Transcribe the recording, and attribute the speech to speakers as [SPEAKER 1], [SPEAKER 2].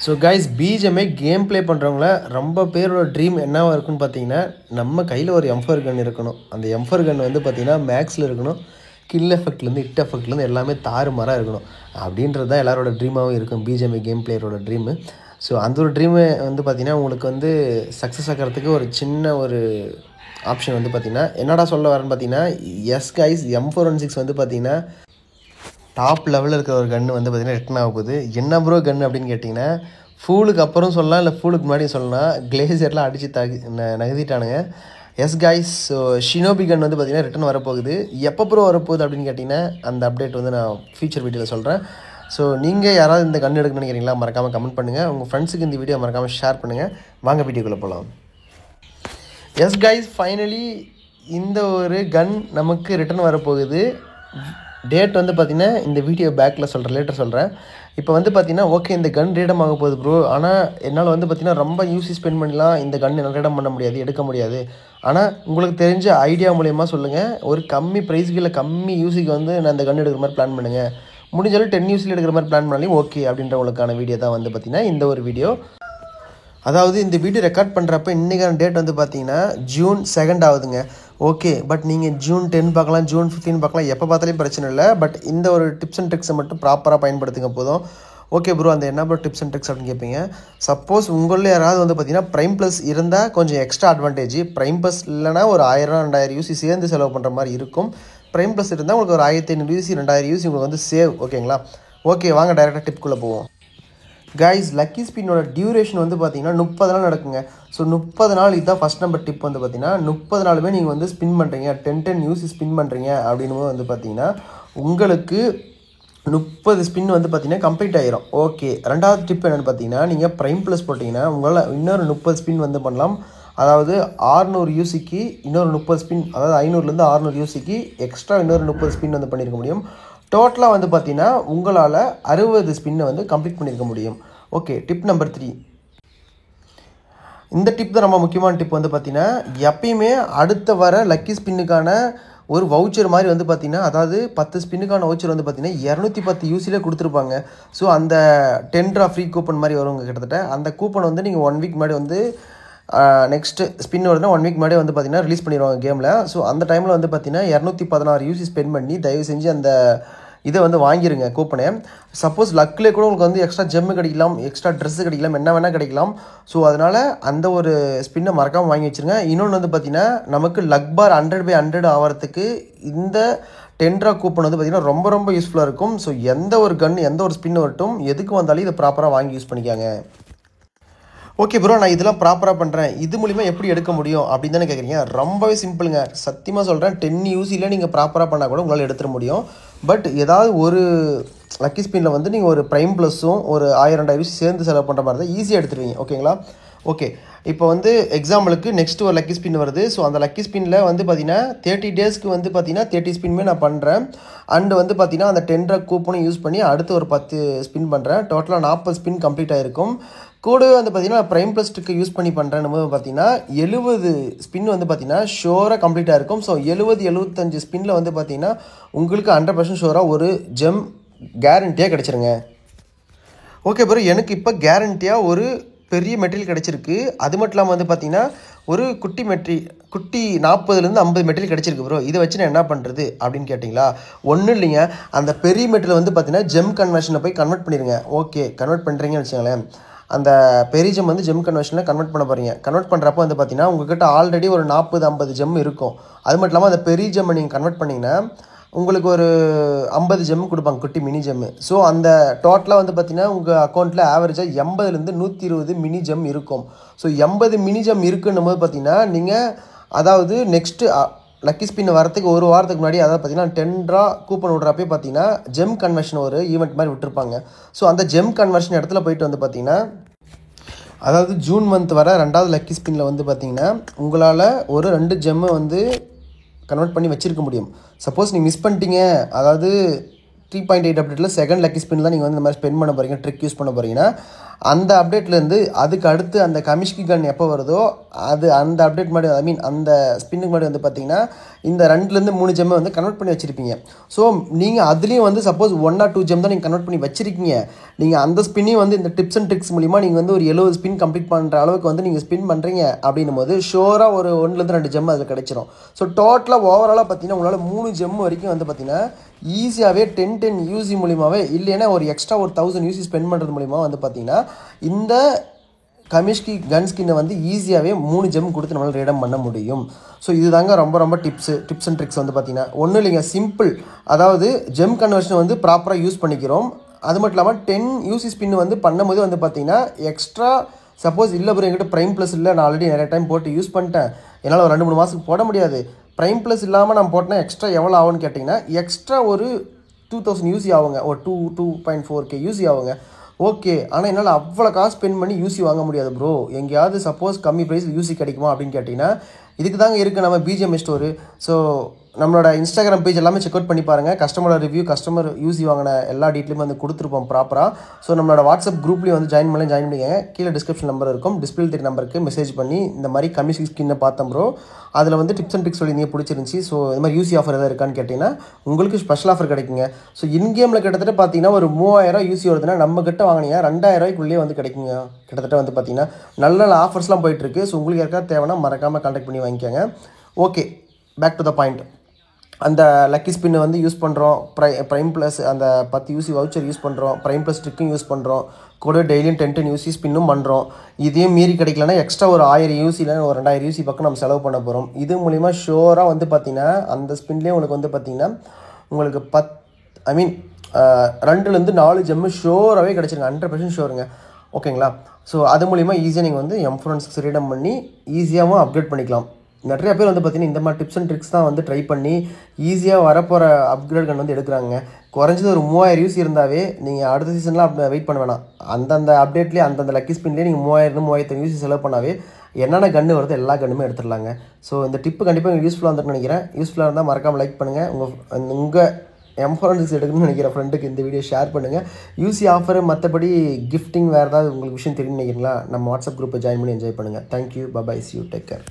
[SPEAKER 1] So guys BGMI game play பண்ணுறவங்கள ரொம்ப பேரோட ட்ரீம் என்னவா இருக்குன்னு பார்த்தீங்கன்னா நம்ம கையில் ஒரு M4 கன் இருக்கணும். அந்த M4 கன் வந்து பார்த்திங்கன்னா மேக்ஸில் இருக்கணும். கில் எஃபெக்ட்லேருந்து ஹிட் எஃபெக்ட்லேருந்து எல்லாமே தாறுமாறாக இருக்கணும். அப்படின்றது தான் எல்லாரோட ட்ரீமாகவும் இருக்கும் பிஜிஎம்ஐ கேம் பிளேயரோட ட்ரீமு. ஸோ அந்த ஒரு ட்ரீமு வந்து பார்த்திங்கன்னா உங்களுக்கு வந்து சக்ஸஸ் ஆகிறதுக்கு ஒரு சின்ன ஒரு ஆப்ஷன் வந்து பார்த்திங்கன்னா என்னடா சொல்ல வரேன்னு பார்த்தீங்கன்னா எஸ் கைஸ் M416 வந்து பார்த்திங்கன்னா டாப் லெவலில் இருக்கிற ஒரு கன்று வந்து பார்த்திங்கன்னா ரிட்டன் ஆக போகுது. என்ன ப்ரோ கன்று அப்படின்னு கேட்டிங்கன்னா ஃபூலுக்கு அப்புறம் சொல்லலாம் இல்லை ஃபூலுக்கு முன்னாடி சொல்லலாம். கிளேசியர்லாம் அடித்து நகர்த்திட்டானுங்க. Yes guys. So Shinobi gun வந்து பார்த்திங்கன்னா ரிட்டன் வரப்போகுது. எப்போ ப்ரோ வரப்போகுது அப்படின்னு கேட்டிங்கன்னா அந்த அப்டேட் வந்து நான் ஃபியூச்சர் வீடியோவில் சொல்கிறேன். ஸோ நீங்கள் யாராவது இந்த கன்று எடுக்கணும்னு நினைக்கிறீங்களா மறக்காமல் கமெண்ட் பண்ணுங்கள். உங்கள் ஃப்ரெண்ட்ஸுக்கு இந்த வீடியோ மறக்காமல் ஷேர் பண்ணுங்கள். வாங்க வீடியோக்குள்ளே போகலாம். எஸ் கைஸ், ஃபைனலி இந்த ஒரு கன் நமக்கு ரிட்டன் வரப்போகுது. டேட் வந்து பார்த்திங்கன்னா இந்த வீடியோ பேக்கில் சொல்கிறேன், லேட்டர் சொல்கிறேன். இப்போ வந்து பார்த்திங்கன்னா ஓகே இந்த கன் ரீடம் ஆக போகுது ப்ரோ. ஆனால் என்னால் வந்து பார்த்திங்கன்னா ரொம்ப யூசி ஸ்பெண்ட் பண்ணலாம் இந்த கன் என்னால் ரீடம் பண்ண முடியாது, எடுக்க முடியாது. ஆனால் உங்களுக்கு தெரிஞ்ச ஐடியா மூலயமா சொல்லுங்கள். ஒரு கம்மி ப்ரைஸுக்கு இல்லை கம்மி யூசிக்கு வந்து நான் இந்த கன் எடுக்கிற மாதிரி பிளான் பண்ணுங்கள். முடிஞ்சாலும் 10 யூசியில் எடுக்கிற மாதிரி பிளான் பண்ணாலும் ஓகே அப்படின்றவங்களுக்கான வீடியோ தான் வந்து பார்த்திங்கன்னா இந்த ஒரு வீடியோ. அதாவது இந்த வீடியோ ரெக்கார்ட் பண்ணுறப்ப இன்றைக்கான டேட் வந்து பார்த்தீங்கன்னா June 2 ஆகுதுங்க. ஓகே, பட் நீங்கள் June 10 பார்க்கலாம், June 15 பார்க்கலாம், எப்போ பார்த்தாலும் பிரச்சனை இல்லை. பட் இந்த ஒரு டிப்ஸ் அண்ட் ட்ரிக்ஸை மட்டும் ப்ராப்பராக பயன்படுத்துங்க போதும். ஓகே ப்ரோ, அந்த என்ன ப்ரோ டிப்ஸ் அண்ட் ட்ரிக்ஸ் அப்படின்னு கேட்பீங்க. சப்போஸ் உங்களில் யாராவது வந்து பார்த்தீங்கன்னா ப்ரைம் ப்ளஸ் இருந்தால் கொஞ்சம் எக்ஸ்ட்ரா அட்வான்டேஜ். ப்ரைம் ப்ளஸ் இல்லைனா ஒரு 1000-2000 யூசி சேர்ந்து செலவு பண்ணுற மாதிரி இருக்கும். ப்ரைம் ப்ளஸ் இருந்தால் உங்களுக்கு ஒரு 1500 யூசி 2000 யூசி உங்களுக்கு வந்து சேவ். ஓகேங்களா? ஓகே, வாங்க டைரெக்டாக டிப்குள்ளே போவோம். கைஸ், லக்கி ஸ்பின்னோட டியூரேஷன் வந்து பார்த்தீங்கன்னா 30 நாள் நடக்குங்க. ஸோ 30 நாள் இதுதான் ஃபஸ்ட் நம்பர் டிப் வந்து பார்த்தீங்கன்னா 30 நாளுமே நீங்கள் வந்து ஸ்பின் பண்ணுறீங்க, 10 யூசி ஸ்பின் பண்ணுறீங்க அப்படின்னும் வந்து பார்த்தீங்கன்னா உங்களுக்கு 30 ஸ்பின் வந்து பார்த்தீங்கன்னா கம்ப்ளீட் ஆகிரும். ஓகே, ரெண்டாவது டிப் என்னென்னு பார்த்தீங்கன்னா நீங்கள் ப்ரைம் ப்ளஸ் போட்டிங்கன்னா உங்களால் இன்னொரு 30 ஸ்பின் வந்து பண்ணலாம். அதாவது 600 யூசிக்கு இன்னொரு 30 ஸ்பின், அதாவது 500லேருந்து 600 யூசிக்கு எக்ஸ்ட்ரா இன்னொரு 30 ஸ்பின் வந்து பண்ணியிருக்க முடியும். டோட்டலாக வந்து பார்த்தீங்கன்னா உங்களால் 60 ஸ்பின்னை வந்து கம்ப்ளீட் பண்ணியிருக்க முடியும். Okay, tip number 3. இந்த டிப் தான் ரொம்ப முக்கியமான டிப். வந்து பார்த்தீங்கன்னா எப்பயுமே அடுத்த வர லக்கி ஸ்பின்னுக்கான ஒரு வவுச்சர் மாதிரி வந்து பார்த்தீங்கன்னா, அதாவது 10 ஸ்பின்னுக்கான வவுச்சர் வந்து பார்த்தீங்கன்னா 210 யூசியில் கொடுத்துருப்பாங்க. ஸோ அந்த 10 ட்ரா ஃப்ரீ கூப்பன் மாதிரி வருவாங்க கிட்டத்தட்ட. அந்த கூப்பன் வந்து நீங்கள் 1 வீக் முன்னாடி வந்து நெக்ஸ்ட்டு ஸ்பின் வருதுன்னா 1 வீக் முன்னாடி வந்து பார்த்தீங்கன்னா ரிலீஸ் பண்ணிடுவாங்க கேமில். ஸோ அந்த டைமில் வந்து பார்த்தீங்கன்னா 216 யூசி ஸ்பெண்ட் பண்ணி தயவு செஞ்சு அந்த இதை வந்து வாங்கிடுங்க கூப்பனே. சப்போஸ் லக்கில் கூட உங்களுக்கு வந்து எக்ஸ்ட்ரா ஜெம்மு கிடைக்கலாம், எக்ஸ்ட்ரா ட்ரெஸ்ஸு கிடைக்கலாம், என்ன வேணால் கிடைக்கலாம். ஸோ அதனால் அந்த ஒரு ஸ்பின்னை மறக்காமல் வாங்கி வச்சுருங்க. இன்னொன்று வந்து பார்த்திங்கன்னா நமக்கு லக் பார் 100/100 ஆகிறதுக்கு இந்த 10 ட்ரா கூப்பன் வந்து பார்த்திங்கன்னா ரொம்ப ரொம்ப யூஸ்ஃபுல்லாக இருக்கும். ஸோ எந்த ஒரு கன் எந்த ஒரு ஸ்பின் வரட்டும் எதுக்கு வந்தாலும் இதை ப்ராப்பராக வாங்கி யூஸ் பண்ணிக்காங்க. ஓகே ப்ரோ, நான் இதெல்லாம் ப்ராப்பராக பண்ணுறேன், இது மூலிமா எப்படி எடுக்க முடியும் அப்படின்னு தானே கேட்குறீங்க. ரொம்பவே சிம்பிளுங்க, சத்தியமாக சொல்கிறேன். 10 யூசியில் நீங்கள் ப்ராப்பராக பண்ணால் கூட உங்களால் எடுத்துட முடியும். பட் ஏதாவது ஒரு லக்கி ஸ்பின்னில் வந்து நீங்கள் ஒரு ப்ரைம் ப்ளஸும் ஒரு 1000-2000 யூசி சேர்ந்து செலவு பண்ணுற மாதிரி தான் ஈஸியாக எடுத்துருவீங்க. ஓகேங்களா? ஓகே, இப்போ வந்து எக்ஸாம்பிளுக்கு நெக்ஸ்ட் ஒரு லக்கி ஸ்பின் வருது. ஸோ அந்த லக்கி ஸ்பின்னில் வந்து பார்த்தீங்கன்னா 30 டேஸ்க்கு வந்து பார்த்தீங்கன்னா 30 ஸ்பின்மே நான் பண்ணுறேன். அண்டு வந்து பார்த்தீங்கன்னா அந்த 10 ட்ரா கூப்பனும் யூஸ் பண்ணி அடுத்து ஒரு 10 ஸ்பின் பண்ணுறேன். டோட்டலாக 40 ஸ்பின் கம்ப்ளீட் ஆகிருக்கும். கூடவே வந்து பார்த்தீங்கன்னா ப்ரைம் ப்ளஸ்ட்டுக்கு யூஸ் பண்ணி பண்ணுறேன்னு போது பார்த்தீங்கன்னா 70 ஸ்பின் வந்து பார்த்தீங்கன்னா ஷோராக கம்ப்ளீட்டாக இருக்கும். ஸோ 70-75 ஸ்பின்னில் வந்து பார்த்தீங்கன்னா உங்களுக்கு 100% ஷோராக ஒரு ஜெம் கேரண்டியாக கிடச்சிருங்க. ஓகே ப்ரோ, எனக்கு இப்போ கேரண்டியாக ஒரு பெரிய மெட்டீரியல் கிடச்சிருக்கு. அது மட்டும் இல்லாமல் வந்து பார்த்தீங்கன்னா ஒரு குட்டி 40லேருந்து 50 மெட்டீரியல் கிடச்சிருக்கு ப்ரோ. இதை வச்சு நான் என்ன பண்ணுறது அப்படின்னு கேட்டிங்களா? ஒன்றும் இல்லைங்க, அந்த பெரிய மெட்டீரியல் வந்து பார்த்தீங்கன்னா ஜெம் கன்வர்ஷனில் போய் கன்வெர்ட் பண்ணிடுங்க. ஓகே, கன்வெர்ட் பண்ணுறீங்கன்னு வச்சுங்களேன். அந்த பெரிய ஜெம் வந்து ஜெம் கன்வர்ஷனில் கன்வெர்ட் பண்ண போகிறீங்க. கன்வெர்ட் பண்ணுறப்போ வந்து பார்த்தீங்கன்னா உங்கள்கிட்ட ஆல்ரெடி ஒரு 40-50 ஜெம் இருக்கும். அது மட்டும் இல்லாமல் அந்த பெரிய ஜெம்மை நீங்கள் கன்வெர்ட் பண்ணிங்கன்னா உங்களுக்கு ஒரு 50 ஜெம் கொடுப்பாங்க, குட்டி மினி ஜெம்மு. ஸோ அந்த டோட்டலாக வந்து பார்த்தீங்கன்னா உங்கள் அக்கௌண்ட்டில் ஆவரேஜாக 80லேருந்து 120 மினி ஜெம் இருக்கும். ஸோ 80 மினி ஜெம் இருக்குன்னும் போது பார்த்தீங்கன்னா நீங்கள் அதாவது நெக்ஸ்ட்டு லக்கி ஸ்பின் வரத்துக்கு ஒரு வாரத்துக்கு முன்னாடி அதாவது பார்த்தீங்கன்னா 10 ட்ரா கூப்பன் விட்றப்பே பார்த்தீங்கன்னா ஜெம் கன்வர்ஷன் ஒரு ஈவெண்ட் மாதிரி விட்டுருப்பாங்க. ஸோ அந்த ஜெம் கன்வர்ஷன் இடத்துல போயிட்டு வந்து பார்த்தீங்கன்னா அதாவது ஜூன் மந்த் வர 2வது லக்கி ஸ்பின்னில் வந்து பார்த்தீங்கன்னா உங்களால் ஒரு 2 ஜெம்மை வந்து கன்வெர்ட் பண்ணி வச்சிருக்க முடியும். சப்போஸ் நீங்கள் மிஸ் பண்ணிட்டீங்க, அதாவது 3.8 அப்டேட்டில் செகண்ட் லக்கி ஸ்பின் தான் நீங்கள் வந்து இந்த மாதிரி ஸ்பெண்ட் பண்ண போகிறீங்க, ட்ரிக் யூஸ் பண்ண போகிறீங்கன்னா அந்த அப்டேட்லேருந்து அதுக்கு அடுத்து அந்த கமிஷ்கி கன் எப்போ வருதோ அது அந்த அப்டேட் மாதிரி ஐ மீன் அந்த ஸ்பின்னுக்கு மாதிரி வந்து பார்த்தீங்கன்னா இந்த 2லேருந்து 3 ஜெம்மை வந்து கன்வெர்ட் பண்ணி வச்சுருப்பீங்க. ஸோ நீங்கள் அதுலேயும் வந்து சப்போஸ் 1 or 2 ஜெம் தான் நீங்கள் கன்வெர்ட் பண்ணி வச்சுருக்கீங்க. நீங்கள் அந்த ஸ்பின்னையும் வந்து இந்த டிப்ஸ் அண்ட் ட்ரிக்ஸ் மூலிமா நீங்கள் வந்து ஒரு 70 ஸ்பின் கம்ப்ளீட் பண்ணுற அளவுக்கு வந்து நீங்கள் ஸ்பின் பண்ணுறீங்க அப்படின்னும் போது ஷோராக ஒரு 1லேருந்து 2 ஜெம் அதில் கிடைச்சிரும். ஸோ டோட்டலாக ஓவராலாக பார்த்தீங்கன்னா உங்களால் 3 ஜெம் வரைக்கும் வந்து பார்த்தீங்கன்னா ஈஸியாகவே 10 யூசி மூலிமாவே இல்லைன்னா ஒரு எக்ஸ்ட்ரா ஒரு 1000 யூசி ஸ்பெண்ட் பண்ணுறது மூலிமா வந்து பார்த்தீங்கன்னா இந்த கமிஷ்கி கன் ஸ்கின்னை வந்து ஈஸியாகவே 3 ஜெம் கொடுத்து நம்மளால் ரீடம் பண்ண முடியும். ஸோ இதுதாங்க ரொம்ப டிப்ஸ் அண்ட் ட்ரிக்ஸ் வந்து பார்த்தீங்கன்னா ஒன்றும் இல்லைங்க, சிம்பிள். அதாவது ஜெம் கன்வர்ஷன் வந்து ப்ராப்பராக யூஸ் பண்ணிக்கிறோம். அது மட்டும் இல்லாமல் 10 யூசி ஸ்பின் வந்து பண்ணும்போது வந்து பார்த்தீங்கன்னா எக்ஸ்ட்ரா சப்போஸ் இல்லை ப்ரோ என்கிட்ட ப்ரைம் ப்ளஸ் இல்லை, நான் ஆல்ரெடி நிறைய டைம் போட்டு யூஸ் பண்ணிட்டேன், என்னால் ஒரு 2-3 மாதத்துக்கு போட முடியாது, ப்ரைம் ப்ளஸ் இல்லாமல் நான் போட்டேன்னா எக்ஸ்ட்ரா எவ்வளோ ஆகும்னு கேட்டிங்கன்னா எக்ஸ்ட்ரா ஒரு 2000 யூசி ஆகுங்க, ஒரு 2.4K யூசி ஆகுங்க. ஓகே, ஆனால் என்னால் அவ்வளோ காசு ஸ்பெண்ட் பண்ணி யூசி வாங்க முடியாது ப்ரோ, எங்கேயாவது சப்போஸ் கம்மி ப்ரைஸில் யூசி கிடைக்குமா அப்படின்னு கேட்டிங்கன்னா இதுக்கு தாங்க இருக்குது நம்ம பிஜிஎம் ஸ்டோரு. ஸோ நம்மளோட இன்ஸ்டாகிராம் பேஜ் எல்லாமே செக் அவுட் பண்ணி பாருங்கள். கஸ்டமரோட ரிவ்யூ, கஸ்டமர் யூசி வாங்கின எல்லா டீட்டெயிலுமே வந்து கொடுத்துருப்போம் ப்ராப்பராக. ஸோ நம்மளோட வாட்ஸ்அப் குரூப்லேயும் வந்து ஜாயின் பண்ணிங்க. கீழே டிஸ்கிரிப்ஷன் நம்பர் இருக்கும், டிஸ்பிளே தெரிய நம்பருக்கு மெசேஜ் பண்ணி இந்த மாதிரி கமிஷன் ஸ்கின்னை பார்த்தோம் ப்ரோ, அதில் வந்து டிப்ஸ் அண்ட் ட்ரிக்ஸ் சொல்லியிருந்தீங்க பிடிச்சிருந்துச்சி. ஸோ இந்த மாதிரி யூசி ஆஃபர் எதாவது இருக்கான்னு கேட்டிங்கன்னா உங்களுக்கு ஸ்பெஷல் ஆஃபர் கிடைக்குங்க. ஸோ இன்கேமில் கிட்டத்தட்ட பார்த்தீங்கன்னா ஒரு 3000 யூசி வருதுன்னா நம்ம கிட்ட வாங்கினீங்க 2000 வந்து கிடைக்குங்க. கிட்டத்தட்ட வந்து பார்த்தீங்கன்னா நல்ல ஆஃபர்ஸ்லாம் போயிட்டுருக்கு. ஸோ உங்களுக்கு யாருக்காவது தேவைன்னா மறக்காமல் கான்டாக்ட் பண்ணி வாங்கிக்கோங்க. Okay, back to the point. அந்த லக்கி ஸ்பின்னை வந்து யூஸ் பண்ணுறோம், ப்ரைம் ப்ளஸ் அந்த 10 யூசி வவுச்சர் யூஸ் பண்ணுறோம், ப்ரைம் ப்ளஸ் ட்ரிக்கும் யூஸ் பண்ணுறோம், கூட டெய்லியும் 10 யூசி ஸ்பின்னும் பண்ணுறோம். இதையும் மீறி கிடைக்கலன்னா எக்ஸ்ட்ரா ஒரு 1000 யூசியில் ஒரு 2000 யூசி பக்கம் நம்ம செலவு பண்ண போகிறோம். இது மூலிமா ஷோராக வந்து பார்த்திங்கன்னா அந்த ஸ்பின்லேயே உங்களுக்கு வந்து பார்த்திங்கன்னா உங்களுக்கு 2லேருந்து 4 ஜெம்மு ஷோராகவே கிடச்சிருங்க, 100% ஷோருங்க. ஓகேங்களா? ஸோ அது மூலிமா ஈஸியாக நீங்கள் வந்து M416 ரீடம் பண்ணி ஈஸியாகவும் அப்கிரேட் பண்ணிக்கலாம். நிறைய பேர் வந்து பார்த்திங்கன்னா இந்த மாதிரி டிப்ஸ் அண்ட் ட்ரிக்ஸ் தான் வந்து ட்ரை பண்ணி ஈஸியாக வரப்போகிற அப்கிரேட் கன் வந்து எடுக்கிறாங்க. குறைஞ்சது ஒரு 3000 யூசி இருந்தாவே நீங்கள் அடுத்த சீசன்லாம் வெயிட் பண்ண வேணாம். அந்தந்த அப்டேட்லேயே அந்தந்த லக்கி ஸ்பின்லேயே நீங்கள் 3000-3500 யூசி செலவு பண்ணாவே என்னென்ன கன்று வருது எல்லா கன்னுமே எடுத்துடலாங்க. ஸோ இந்த டிப்பு கண்டிப்பாக உங்களுக்கு யூஸ்ஃபுல்லாக வந்துட்டு நினைக்கிறேன். யூஸ்ஃபுல்லாக இருந்தால் மறக்காமல் லைக் பண்ணுங்கள். உங்கள் M416 எடுக்கணும்னு நினைக்கிற ஃப்ரெண்டுக்கு இந்த வீடியோ ஷேர் பண்ணுங்கள். யூசி ஆஃபர் மற்றபடி கிஃப்டிங் வேறு ஏதாவது உங்களுக்கு விஷயம் தெரியும் நினைக்கிறீங்களா, நம்ம வாட்ஸ்அப் குரூப்பை ஜாயின் பண்ணி என்ஜாய் பண்ணுங்கள். Thank you, bye, see you, take care.